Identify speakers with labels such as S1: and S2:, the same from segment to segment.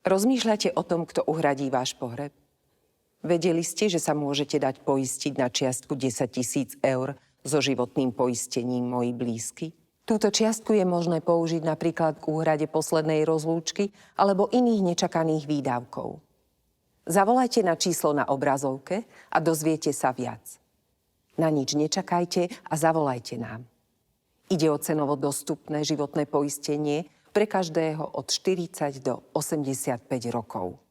S1: Rozmýšľate o tom, kto uhradí váš pohreb? Vedeli ste, že sa môžete dať poistiť na čiastku 10 000 eur so životným poistením Moji blízky? Túto čiastku je možné použiť napríklad k úhrade poslednej rozlúčky alebo iných nečakaných výdavkov. Zavolajte na číslo na obrazovke a dozviete sa viac. Na nič nečakajte a zavolajte nám. Ide o cenovo dostupné životné poistenie pre každého od 40 do 85 rokov.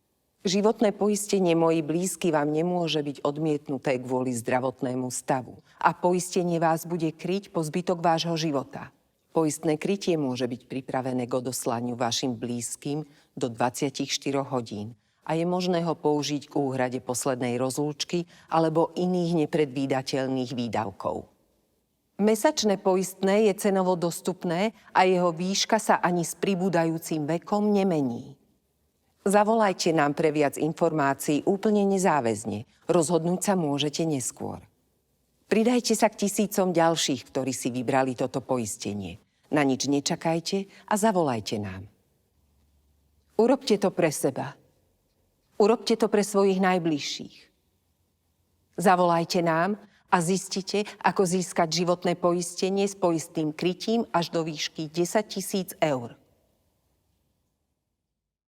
S1: Životné poistenie Moji blízky vám nemôže byť odmietnuté kvôli zdravotnému stavu a poistenie vás bude kryť po zbytok vášho života. Poistné krytie môže byť pripravené k odoslaniu vašim blízkym do 24 hodín a je možné ho použiť k úhrade poslednej rozlúčky alebo iných nepredvídateľných výdavkov. Mesačné poistné je cenovo dostupné a jeho výška sa ani s pribúdajúcim vekom nemení. Zavolajte nám pre viac informácií úplne nezáväzne. Rozhodnúť sa môžete neskôr. Pridajte sa k tisícom ďalších, ktorí si vybrali toto poistenie. Na nič nečakajte a zavolajte nám. Urobte to pre seba. Urobte to pre svojich najbližších. Zavolajte nám a zistite, ako získať životné poistenie s poistným krytím až do výšky 10 000 eur.